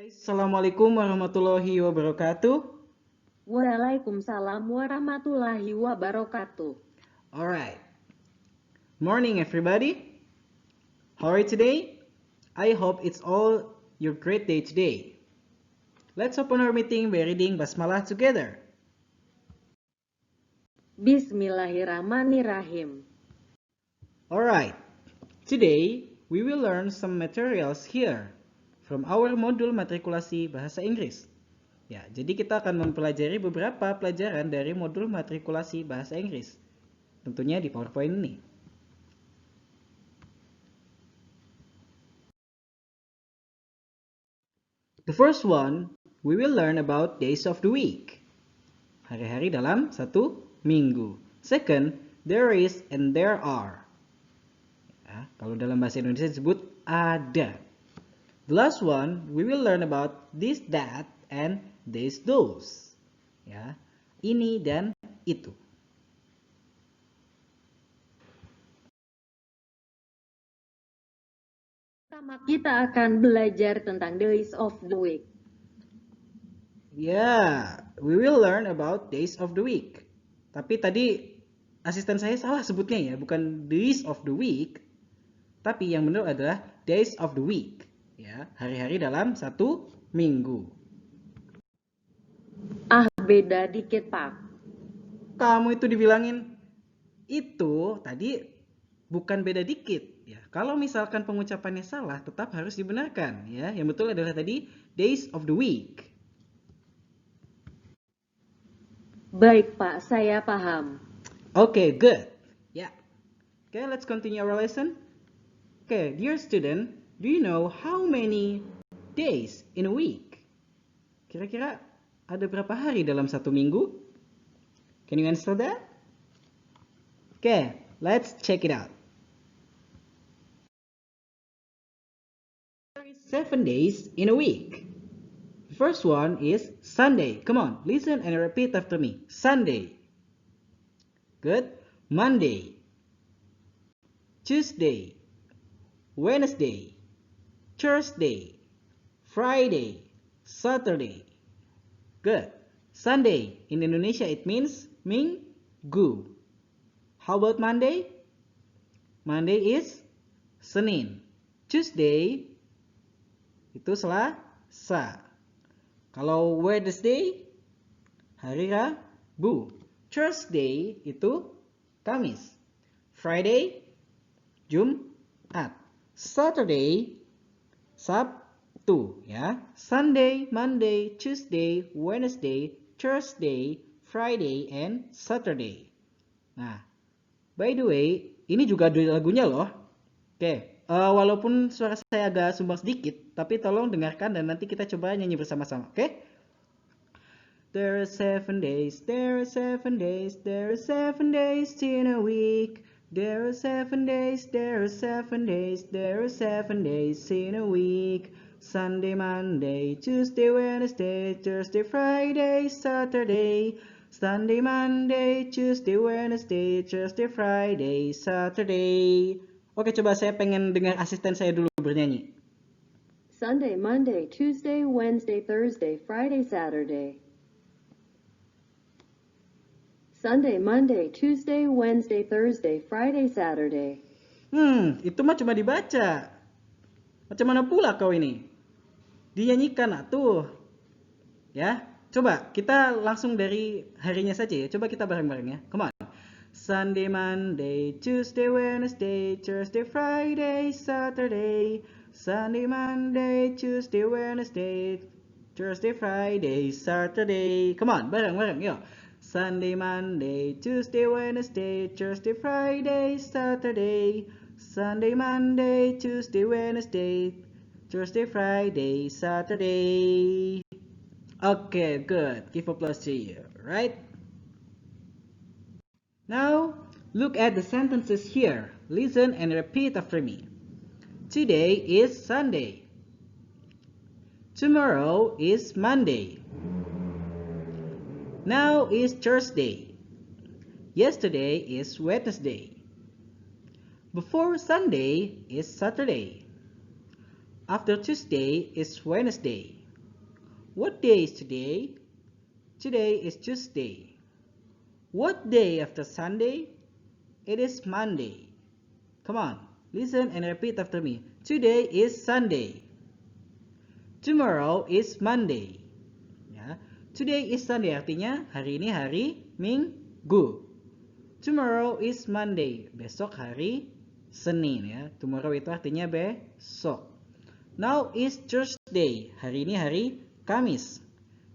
Guys, Assalamualaikum warahmatullahi wabarakatuh. Waalaikumsalam warahmatullahi wabarakatuh. Alright, morning everybody. How are you today? I hope it's all your great day today. Let's open our meeting by reading Basmalah together. Bismillahirrahmanirrahim. Alright, today we will learn some materials here from our modul matrikulasi bahasa Inggris. Ya, jadi kita akan mempelajari beberapa pelajaran dari modul matrikulasi bahasa Inggris. Tentunya di PowerPoint ini. The first one, we will learn about days of the week. Hari-hari dalam satu minggu. Second, there is and there are. Ya, kalau dalam bahasa Indonesia disebut ada. The last one, we will learn about this, that, and this, those. Ya, ini dan itu. Pertama kita akan belajar tentang days of the week. Yeah, we will learn about days of the week. Tapi tadi asisten saya salah sebutnya ya, bukan days of the week, tapi yang benar adalah days of the week. Ya, hari-hari dalam satu minggu. Beda dikit Pak. Kamu itu dibilangin itu tadi bukan beda dikit ya. Kalau misalkan pengucapannya salah, tetap harus dibenarkan ya. Yang betul adalah tadi days of the week. Baik Pak, saya paham. Okay, good. Yeah. Okay, let's continue our lesson. Okay, dear student, do you know how many days in a week? Kira-kira ada berapa hari dalam satu minggu? Can you answer that? Okay, let's check it out. There is 7 days in a week. The first one is Sunday. Come on, listen and repeat after me. Sunday. Good. Monday. Tuesday. Wednesday. Thursday. Friday. Saturday. Good. Sunday. In Indonesia it means minggu. How about Monday? Monday is Senin. Tuesday itu Selasa. Kalau Wednesday hari Rabu. Thursday itu Kamis. Friday Jumat. Saturday Sabtu ya. Sunday, Monday, Tuesday, Wednesday, Thursday, Friday, and Saturday. Nah, by the way, ini juga ada lagunya loh. Oke, walaupun suara saya agak sumbang sedikit, tapi tolong dengarkan dan nanti kita coba nyanyi bersama-sama, oke? There are 7 days, there are 7 days, there are 7 days in a week. There are 7 days, there are 7 days, there are 7 days in a week. Sunday, Monday, Tuesday, Wednesday, Thursday, Friday, Saturday. Sunday, Monday, Tuesday, Wednesday, Thursday, Friday, Saturday. Oke, coba saya pengen dengar asisten saya dulu bernyanyi. Sunday, Monday, Tuesday, Wednesday, Thursday, Friday, Saturday. Sunday, Monday, Tuesday, Wednesday, Thursday, Friday, Saturday. Itu mah cuma dibaca. Macam mana pula kau ini? Dinyanyikan atuh. Ya, coba kita langsung dari harinya saja ya. Coba kita bareng-bareng ya. Come on. Sunday, Monday, Tuesday, Wednesday, Thursday, Friday, Saturday. Sunday, Monday, Tuesday, Wednesday, Thursday, Friday, Saturday. Come on, bareng-bareng yuk. Sunday, Monday, Tuesday, Wednesday, Thursday, Friday, Saturday. Sunday, Monday, Tuesday, Wednesday, Thursday, Friday, Saturday. Okay, good. Give applause to you, right? Now, look at the sentences here. Listen and repeat after me. Today is Sunday. Tomorrow is Monday. Now is Thursday. Yesterday is Wednesday. Before Sunday is Saturday. After Tuesday is Wednesday. What day is today? Today is Tuesday. What day after Sunday? It is Monday. Come on, listen and repeat after me. Today is Sunday. Tomorrow is Monday. Ya. Today is Sunday artinya hari ini hari Minggu. Tomorrow is Monday. Besok hari Senin ya. Tomorrow itu artinya besok. Now is Thursday. Hari ini hari Kamis.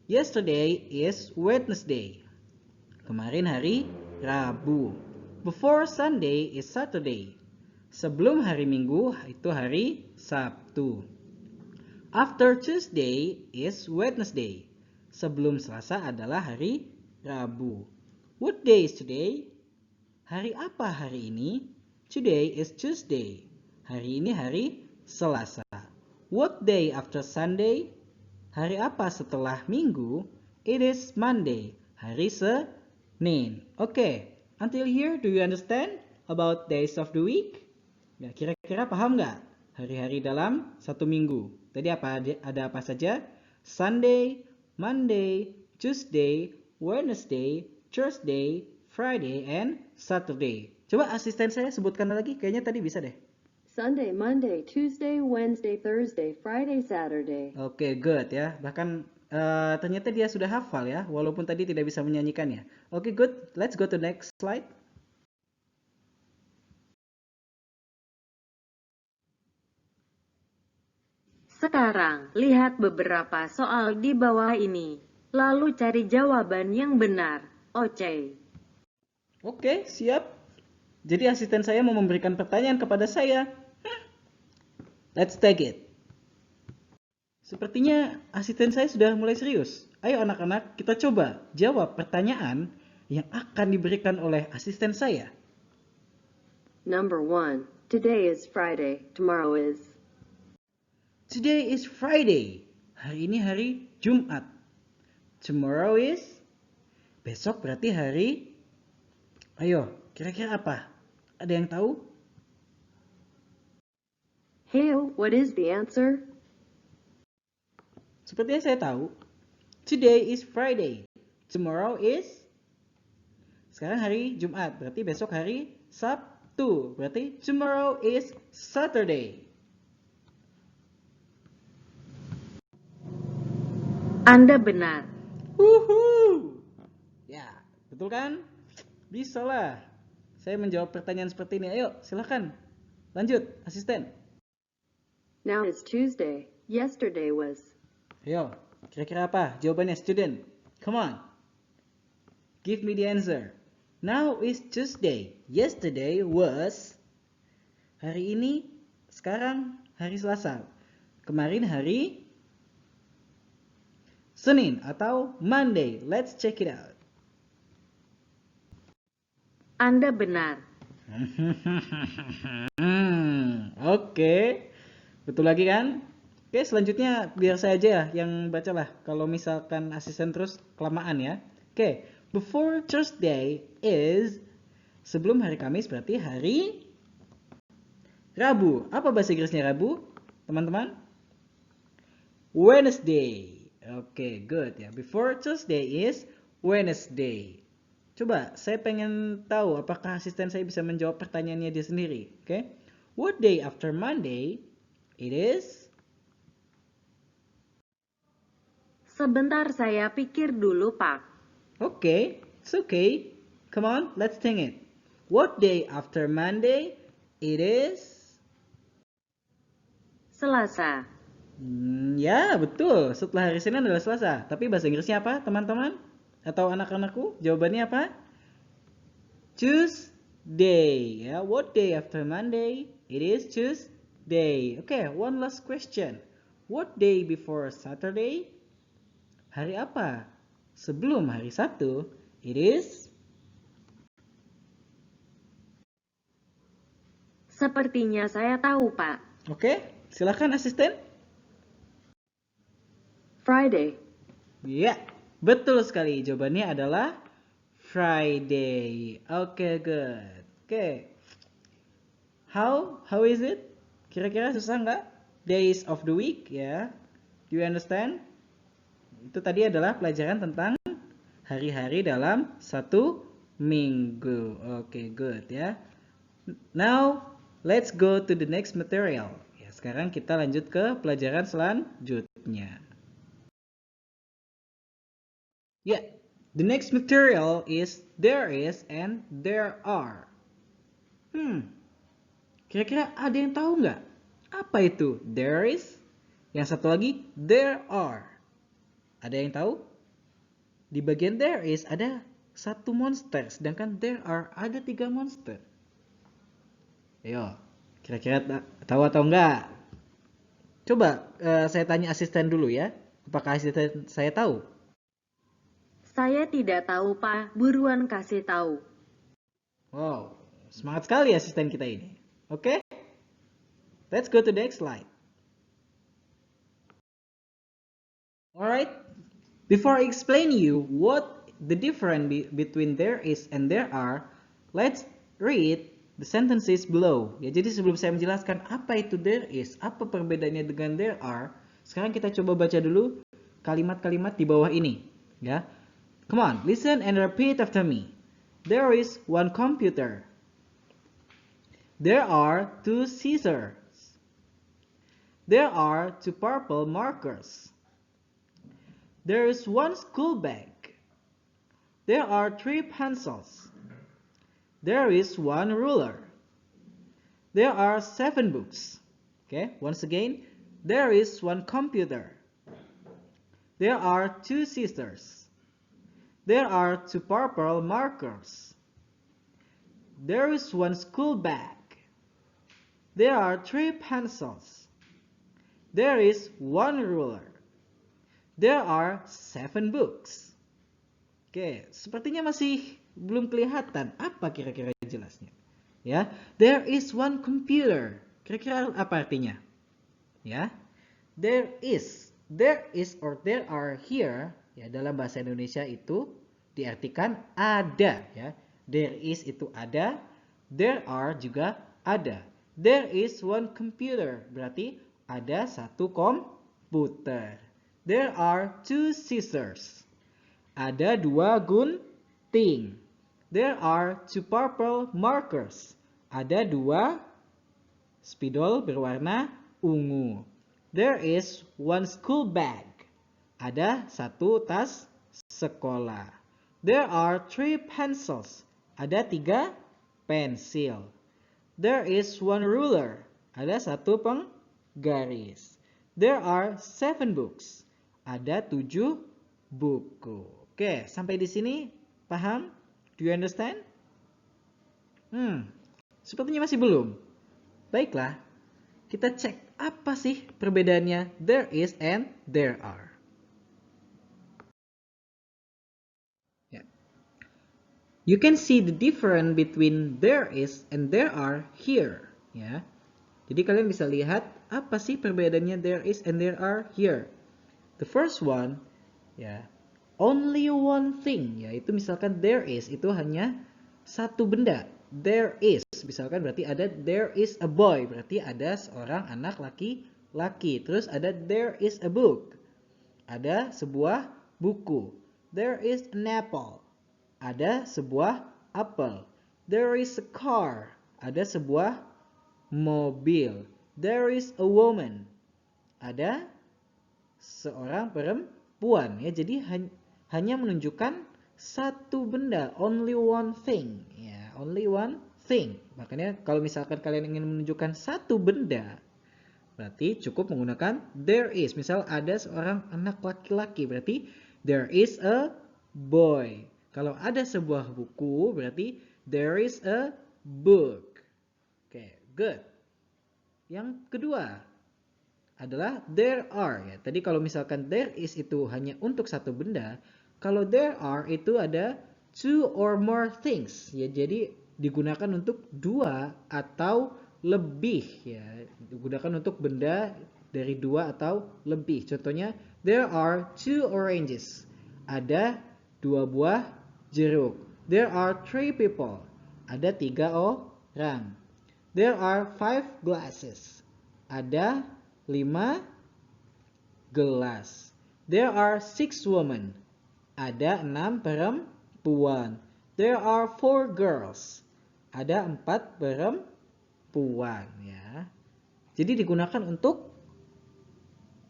Yesterday is Wednesday. Kemarin hari Rabu. Before Sunday is Saturday. Sebelum hari Minggu itu hari Sabtu. After Tuesday is Wednesday. Sebelum Selasa adalah hari Rabu. What day is today? Hari apa hari ini? Today is Tuesday. Hari ini hari Selasa. What day after Sunday? Hari apa setelah Minggu? It is Monday. Hari Senin. Okay, until here do you understand about days of the week? Ya, kira-kira paham nggak? Hari-hari dalam satu minggu. Tadi ada apa saja? Sunday, Monday, Tuesday, Wednesday, Thursday, Friday, and Saturday. Coba asisten saya sebutkan lagi, kayaknya tadi bisa deh. Sunday, Monday, Tuesday, Wednesday, Thursday, Friday, Saturday. Oke, good ya. Bahkan ternyata dia sudah hafal ya, walaupun tadi tidak bisa menyanyikannya. Oke, good. Let's go to next slide. Sekarang, lihat beberapa soal di bawah ini. Lalu cari jawaban yang benar. Oce. Oke, siap. Jadi asisten saya mau memberikan pertanyaan kepada saya. Let's take it. Sepertinya asisten saya sudah mulai serius. Ayo anak-anak, kita coba jawab pertanyaan yang akan diberikan oleh asisten saya. Number 1. Today is Friday. Tomorrow is. Today is Friday. Hari ini hari Jumat. Tomorrow is. Besok berarti hari. Ayo, kira-kira apa? Ada yang tahu? Hey, what is the answer? Sepertinya saya tahu. Today is Friday. Tomorrow is. Sekarang hari Jumat. Berarti besok hari Sabtu. Berarti tomorrow is Saturday. Anda benar. Woohoo! Ya, betul kan? Bisa lah. Saya menjawab pertanyaan seperti ini. Ayo, silakan. Lanjut, asisten. Now is Tuesday. Yesterday was. Ayo, kira-kira apa jawabannya, student? Come on. Give me the answer. Now is Tuesday. Yesterday was. Hari ini, sekarang hari Selasa. Kemarin hari Senin atau Monday. Let's check it out. Anda benar. Oke. Betul lagi kan? Oke, selanjutnya biar saya aja ya yang bacalah. Kalau misalkan asisten terus kelamaan ya. Oke, before Thursday is sebelum hari Kamis berarti hari Rabu. Apa bahasa Inggrisnya Rabu, teman-teman? Wednesday. Oke, good ya. Before Tuesday is Wednesday. Coba, saya pengen tahu apakah asisten saya bisa menjawab pertanyaannya dia sendiri. Oke. What day after Monday? It is. Sebentar saya pikir dulu, Pak. Okay, it's okay. Come on, let's think it. What day after Monday? It is. Selasa. Ya, betul. Setelah hari Senin adalah Selasa. Tapi bahasa Inggrisnya apa, teman-teman? Atau anak-anakku? Jawabannya apa? Tuesday. Ya, what day after Monday? It is Tuesday. Okay, one last question. What day before Saturday? Hari apa sebelum hari Sabtu? It is. Sepertinya saya tahu, Pak. Oke, silakan asisten. Friday. Ya, betul sekali. Jawabannya adalah Friday. Oke, good. Oke. How is it? Kira-kira susah nggak? Days of the week, ya. Do you understand? Itu tadi adalah pelajaran tentang hari-hari dalam satu minggu. Oke, good ya. Now, let's go to the next material. Ya, sekarang kita lanjut ke pelajaran selanjutnya. Ya, the next material is there is and there are. Kira-kira ada yang tahu nggak? Apa itu there is? Yang satu lagi there are. Ada yang tahu? Di bagian there is ada satu monster, sedangkan there are ada 3 monster. Ayo, kira-kira tahu atau enggak? Coba saya tanya asisten dulu ya. Apakah asisten saya tahu? Saya tidak tahu, Pak. Buruan kasih tahu. Wow, semangat sekali asisten kita ini. Oke? Let's go to the next slide. Alright, before I explain you what the difference between there is and there are, let's read the sentences below. Ya, jadi sebelum saya menjelaskan apa itu there is, apa perbedaannya dengan there are, sekarang kita coba baca dulu kalimat-kalimat di bawah ini. Ya, come on, listen and repeat after me. There is one computer. There are 2 scissors. There are 2 purple markers. There is 1 school bag. There are 3 pencils. There is 1 ruler. There are 7 books. Okay, once again, there is 1 computer. There are 2 scissors. There are 2 purple markers. There is 1 school bag. There are 3 pencils. There is 1 ruler. There are 7 books. Oke, sepertinya masih belum kelihatan apa kira-kira jelasnya. Ya, there is 1 computer. Kira-kira apa artinya? Ya, there is or there are here. Ya, dalam bahasa Indonesia itu diartikan ada. Ya, there is itu ada, there are juga ada. There is 1 computer, berarti ada 1 komputer. There are 2 scissors. Ada 2 gunting. There are 2 purple markers. Ada 2 spidol berwarna ungu. There is 1 school bag. Ada 1 tas sekolah. There are 3 pencils. Ada 3 pensil. There is 1 ruler. Ada 1 penggaris. There are 7 books. Ada 7 buku. Oke, sampai di sini paham? Do you understand? Sepertinya masih belum. Baiklah, kita cek apa sih perbedaannya there is and there are. You can see the difference between there is and there are here. Ya, jadi kalian bisa lihat apa sih perbedaannya there is and there are here. The first one, ya, only one thing, yaitu misalkan there is itu hanya satu benda. There is, misalkan berarti ada there is a boy, berarti ada seorang anak laki-laki. Terus ada there is a book, ada sebuah buku. There is an apple, ada sebuah apel. There is a car, ada sebuah mobil. There is a woman, ada seorang perempuan. Ya, jadi hanya menunjukkan satu benda, only one thing. Ya, only one thing. Makanya kalau misalkan kalian ingin menunjukkan satu benda, berarti cukup menggunakan there is. Misal ada seorang anak laki-laki, berarti there is a boy. Kalau ada sebuah buku, berarti there is a book. Oke, good. Yang kedua adalah there are. Ya, tadi kalau misalkan there is itu hanya untuk satu benda, kalau there are itu ada 2 or more things. Ya, jadi digunakan untuk 2 atau lebih. Ya, digunakan untuk benda dari 2 atau lebih. Contohnya, there are 2 oranges. Ada 2 buah jeruk. There are 3 people. Ada 3 orang. There are 5 glasses. Ada 5 gelas. There are 6 women. Ada 6 perempuan. There are 4 girls. Ada 4 perempuan, ya. Jadi digunakan untuk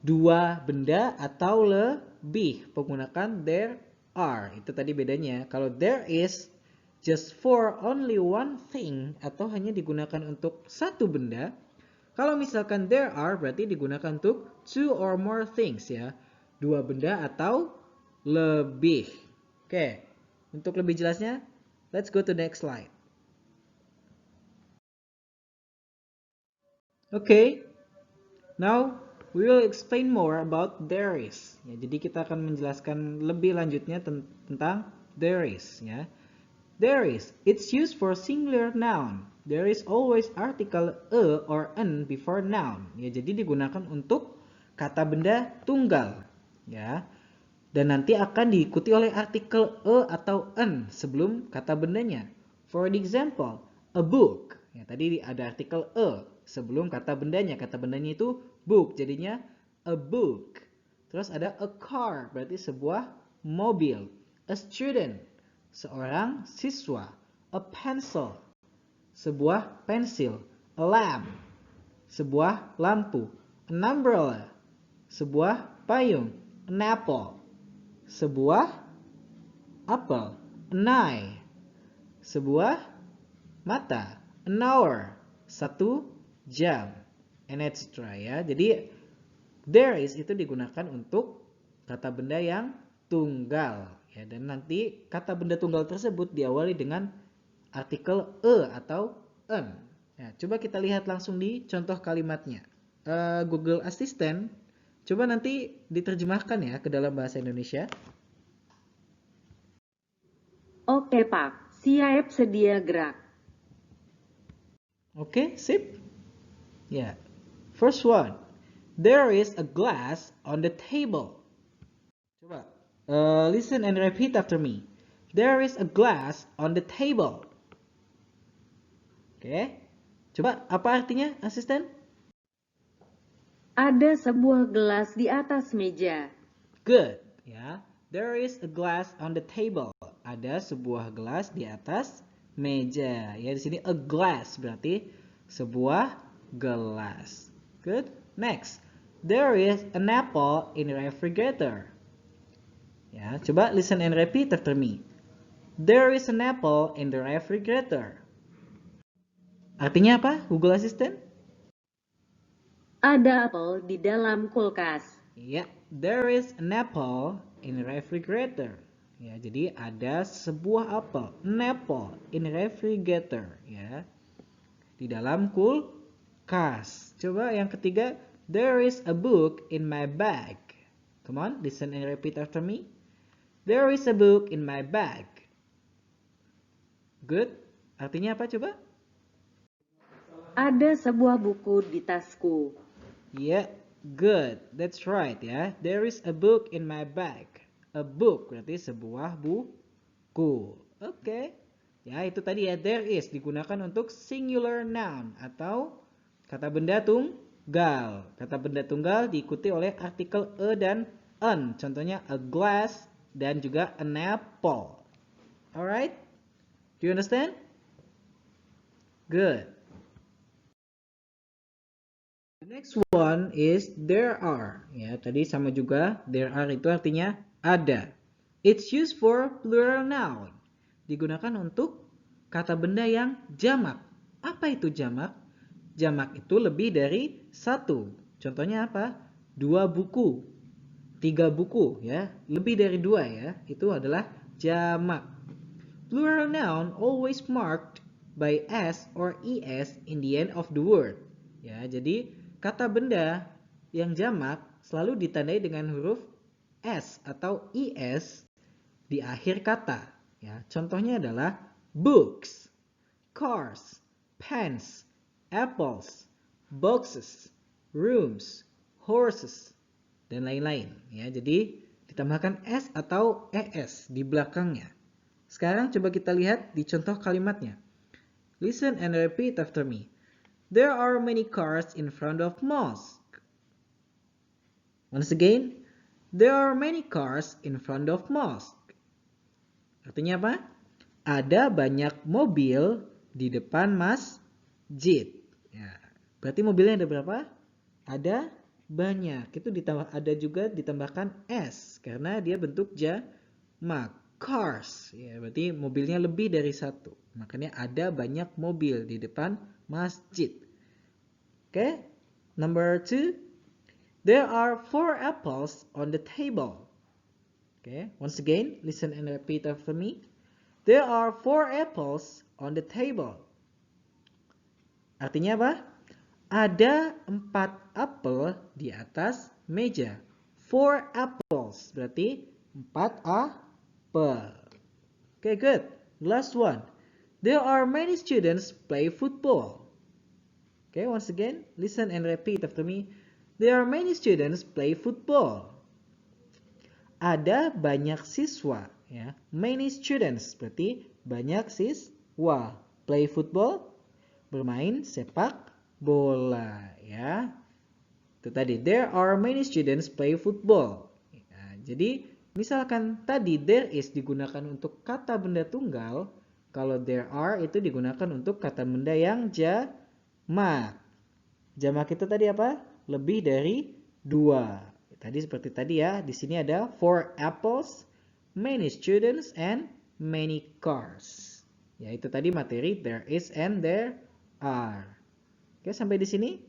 dua benda atau lebih menggunakan there are. Itu tadi bedanya. Kalau there is just for only one thing atau hanya digunakan untuk satu benda. Kalau misalkan there are berarti digunakan untuk two or more things, ya. Dua benda atau lebih. Oke. Untuk lebih jelasnya, let's go to the next slide. Okay. Now we will explain more about there is. Ya, jadi kita akan menjelaskan lebih lanjutnya tentang there is, ya. There is, it's used for singular noun. There is always article a or an before noun. Ya, jadi digunakan untuk kata benda tunggal, ya. Dan nanti akan diikuti oleh artikel a atau an sebelum kata bendanya. For example, a book. Ya, tadi ada artikel a sebelum kata bendanya. Kata bendanya itu book, jadinya a book. Terus ada a car, berarti sebuah mobil. A student, seorang siswa. A pencil, sebuah pensil. A lamp, sebuah lampu. An umbrella, sebuah payung. An apple, sebuah apel. An eye, sebuah mata. An hour, 1 jam, and etc. Ya. Jadi there is itu digunakan untuk kata benda yang tunggal, ya. Dan nanti kata benda tunggal tersebut diawali dengan artikel a atau an. Ya, coba kita lihat langsung di contoh kalimatnya. Google Assistant, coba nanti diterjemahkan ya ke dalam bahasa Indonesia. Oke Pak, siap sedia gerak. Oke, sip. Ya. First one. There is a glass on the table. Coba listen and repeat after me. There is a glass on the table. Oke. Coba apa artinya, asisten? Ada sebuah gelas di atas meja. Good. Ya. There is a glass on the table. Ada sebuah gelas di atas meja. Ya, di sini a glass berarti sebuah gelas. Good. Next. There is an apple in the refrigerator. Ya, coba listen and repeat after me. There is an apple in the refrigerator. Artinya apa, Google Assistant? Ada apel di dalam kulkas. Ya, there is an apple in the refrigerator. Ya, jadi ada sebuah apel, an apple in the refrigerator, ya. Di dalam kulkas. Coba yang ketiga, there is a book in my bag. Come on, listen and repeat after me. There is a book in my bag. Good. Artinya apa coba? Ada sebuah buku di tasku. Yeah, good. That's right ya. There is a book in my bag. A book berarti sebuah buku. Oke. Ya, itu tadi ya. There is digunakan untuk singular noun atau kata benda tunggal. Kata benda tunggal diikuti oleh artikel a dan an. Contohnya a glass dan juga an apple. Alright? Do you understand? Good. The next one is there are. Ya, tadi sama juga. There are itu artinya ada. It's used for plural noun. Digunakan untuk kata benda yang jamak. Apa itu jamak? Jamak itu lebih dari satu. Contohnya apa? 2 buku, 3 buku, ya. Lebih dari 2 ya. Itu adalah jamak. Plural noun always marked by s or es in the end of the word. Ya, jadi kata benda yang jamak selalu ditandai dengan huruf s atau es di akhir kata. Ya, contohnya adalah books, cars, pens, apples, boxes, rooms, horses, dan lain-lain. Ya, jadi ditambahkan s atau es di belakangnya. Sekarang coba kita lihat di contoh kalimatnya. Listen and repeat after me. There are many cars in front of mosque. Once again, There are many cars in front of mosque. Artinya apa? Ada banyak mobil di depan masjid. Ya, berarti mobilnya ada berapa? Ada banyak. Itu ditambah, ada juga ditambahkan s karena dia bentuk jamak. Cars. Ya, berarti mobilnya lebih dari satu. Makanya ada banyak mobil di depan masjid. Oke. Number 2. There are 4 apples on the table. Okay, once again, listen and repeat after me. There are 4 apples on the table. Artinya apa? Ada 4 apel di atas meja. 4 apples berarti 4 apel. Okay, good. Last one. There are many students play football. Okay, once again, listen and repeat after me. There are many students play football. Ada banyak siswa, ya. Many students berarti banyak siswa. Play football, bermain sepak bola, ya. Itu tadi, there are many students play football. Nah, jadi misalkan tadi there is digunakan untuk kata benda tunggal, kalau there are itu digunakan untuk kata benda yang jamak. Jamak itu tadi apa? Lebih dari 2. Tadi seperti tadi ya, di sini ada 4 apples, many students, and many cars. Ya, itu tadi materi there is and there are. Oke, sampai di sini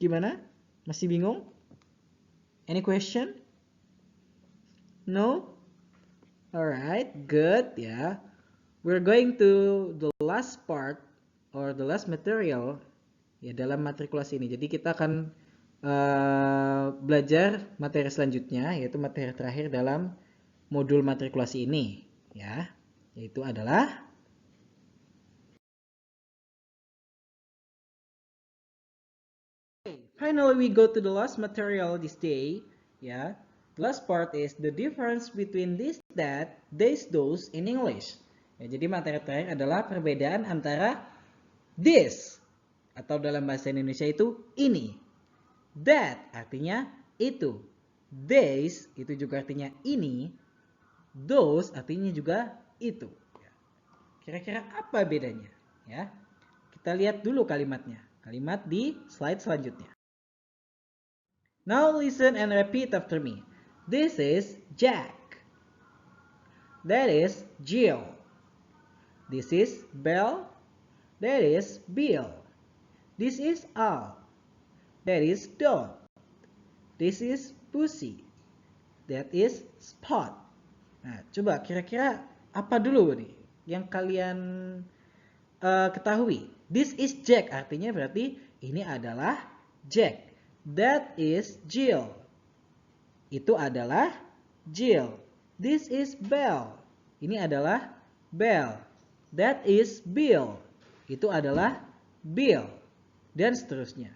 gimana? Masih bingung? Any question? No? Alright, good ya. We're going to the last part or the last material ya dalam matrikulasi ini. Jadi kita akan belajar materi selanjutnya, yaitu materi terakhir dalam modul matrikulasi ini, ya, yaitu adalah finally we go to the last material this day, ya. The last part is the difference between this, that, these, those in English. Ya, jadi materi terakhir adalah perbedaan antara this atau dalam bahasa Indonesia itu ini. That artinya itu. These itu juga artinya ini. Those artinya juga itu. Kira-kira apa bedanya? Ya, kita lihat dulu kalimatnya. Kalimat di slide selanjutnya. Now listen and repeat after me. This is Jack. That is Jill. This is Belle. That is Bill. This is Al. That is Dot. This is Pussy. That is Spot. Nah, coba kira-kira apa dulu nih yang kalian ketahui? This is Jack artinya berarti ini adalah Jack. That is Jill. Itu adalah Jill. This is Belle. Ini adalah Belle. That is Bill. Itu adalah Bill. Dan seterusnya.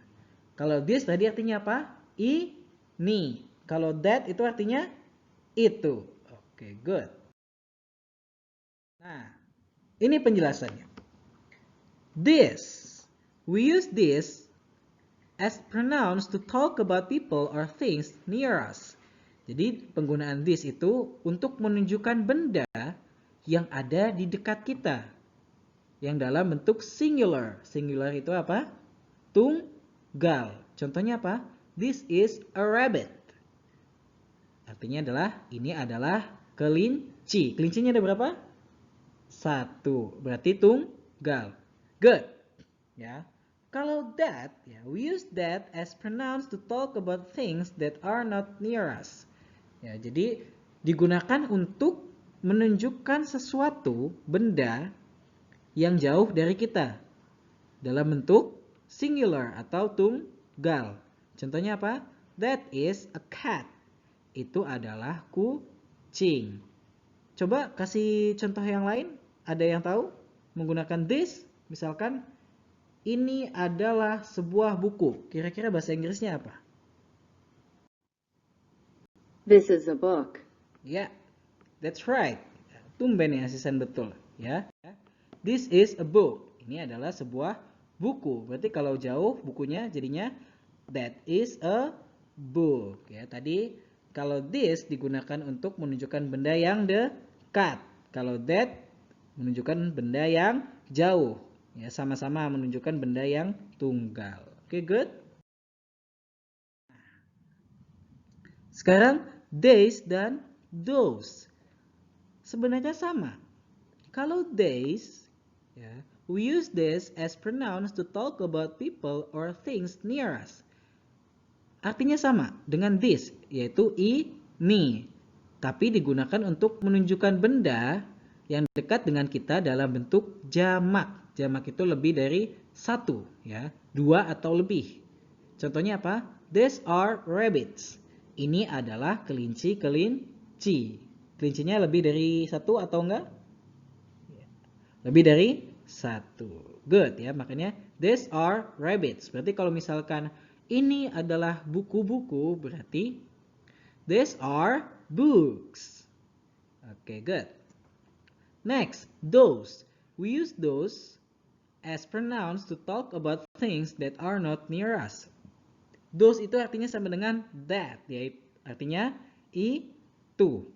Kalau this tadi artinya apa? Ini. Kalau that itu artinya itu. Oke, good. Nah, ini penjelasannya. This. We use this as pronouns to talk about people or things near us. Jadi penggunaan this itu untuk menunjukkan benda yang ada di dekat kita. Yang dalam bentuk singular. Singular itu apa? Tunggal. Contohnya apa? This is a rabbit. Artinya adalah ini adalah kelinci. Kelincinya ada berapa? 1. Berarti tunggal. Good. Ya. Kalau that, ya, we use that as pronouns to talk about things that are not near us. Ya, jadi digunakan untuk menunjukkan sesuatu benda yang jauh dari kita dalam bentuk singular atau tunggal. Contohnya apa? That is a cat. Itu adalah kucing. Coba kasih contoh yang lain. Ada yang tahu? Menggunakan this, misalkan ini adalah sebuah buku. Kira-kira bahasa Inggrisnya apa? This is a book. Ya, that's right. Tumben ya asisten betul. Ya. This is a book. Ini adalah sebuah buku. Berarti kalau jauh bukunya jadinya that is a book. Ya, tadi Kalau this digunakan untuk menunjukkan benda yang dekat. Kalau that menunjukkan benda yang jauh. Ya, sama-sama menunjukkan benda yang tunggal. Oke, good? Sekarang these dan those. Sebenarnya sama. Kalau these, ya, we use this as pronouns to talk about people or things near us. Artinya sama dengan this, yaitu ini. Tapi digunakan untuk menunjukkan benda yang dekat dengan kita dalam bentuk jamak. Jamak itu lebih dari satu, ya, dua atau lebih. Contohnya apa? These are rabbits. Ini adalah kelinci. Kelincinya lebih dari satu atau enggak? Lebih dari satu. Good ya, makanya these are rabbits. Berarti kalau misalkan ini adalah buku-buku, berarti these are books. Oke, good. Next, those. We use those as pronouns to talk about things that are not near us. Those itu artinya sama dengan that, yaitu artinya itu.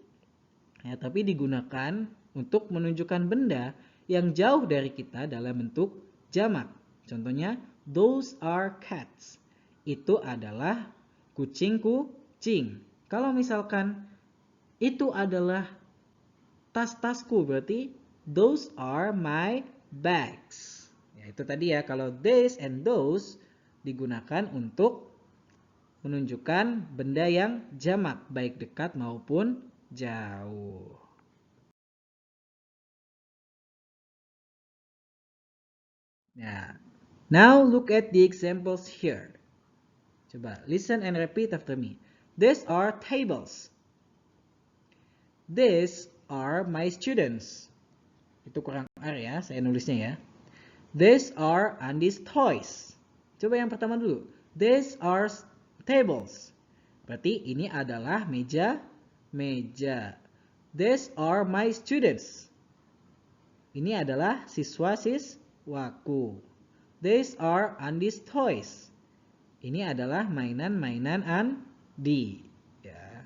Ya, tapi digunakan untuk menunjukkan benda yang jauh dari kita dalam bentuk jamak. Contohnya, those are cats. Itu adalah kucing. Kalau misalkan itu adalah tas-tasku, berarti those are my bags. Ya, itu tadi ya, kalau these and those digunakan untuk menunjukkan benda yang jamak, baik dekat maupun jauh. Nah, now look at the examples here. Coba listen and repeat after me. These are tables. These are my students. Itu kurang R ya, saya nulisnya ya. These are Andy's toys. Coba yang pertama dulu. These are tables. Berarti ini adalah meja. These are my students. Ini adalah siswaku. These are Andy's toys. Ini adalah mainan-mainan Andy. Ya.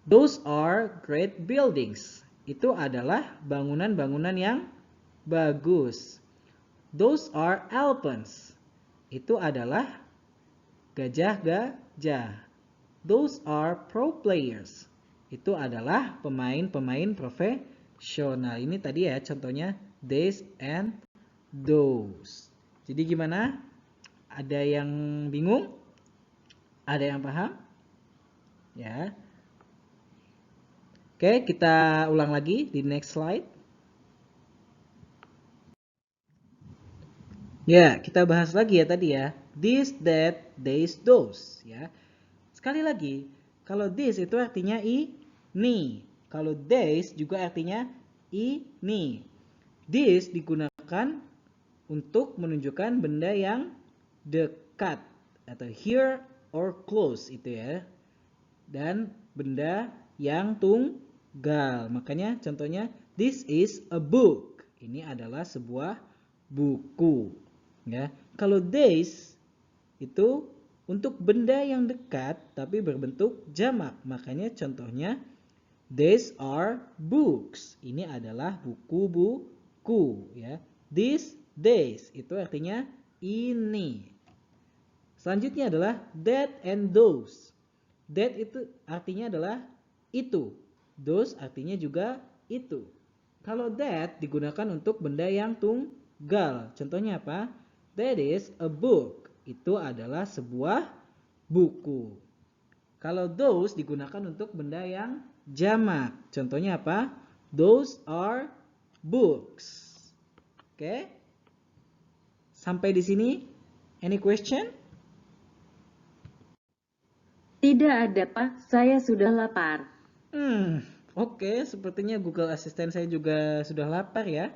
Those are great buildings. Itu adalah bangunan-bangunan yang bagus. Those are elephants. Itu adalah gajah-gajah. Those are pro players. Itu adalah pemain-pemain profesional. Ini tadi ya contohnya these and those. Jadi gimana? Ada yang bingung? Ada yang paham? Ya. Oke, kita ulang lagi di next slide. Ya, kita bahas lagi ya tadi ya. This, that, these, those. Ya. Sekali lagi, kalau this itu artinya ini. Kalau these juga artinya ini. This digunakan untuk menunjukkan benda yang dekat atau here or close itu ya. Dan benda yang tunggal. Makanya contohnya this is a book. Ini adalah sebuah buku. Ya. Kalau these itu untuk benda yang dekat tapi berbentuk jamak. Makanya contohnya these are books. Ini adalah buku-buku ya. These itu artinya ini. Selanjutnya adalah that and those. That itu artinya adalah itu. Those artinya juga itu. Kalau that digunakan untuk benda yang tunggal. Contohnya apa? That is a book. Itu adalah sebuah buku. Kalau those digunakan untuk benda yang jamak. Contohnya apa? Those are books. Oke? Sampai di sini? Any question? Tidak ada, Pak. Saya sudah lapar. Oke. Sepertinya Google Assistant saya juga sudah lapar ya.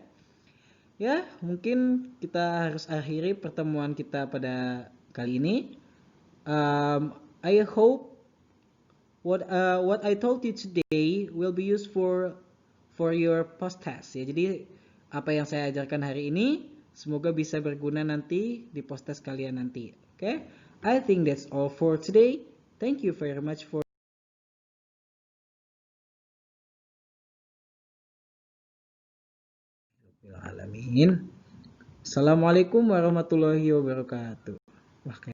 Ya, mungkin kita harus akhiri pertemuan kita pada kali ini. I hope what I told you today will be used for your post test ya. Jadi apa yang saya ajarkan hari ini semoga bisa berguna nanti di post test kalian nanti. Okay? I think that's all for today. Thank you very much for alamin. Assalamualaikum warahmatullahi wabarakatuh. Wah,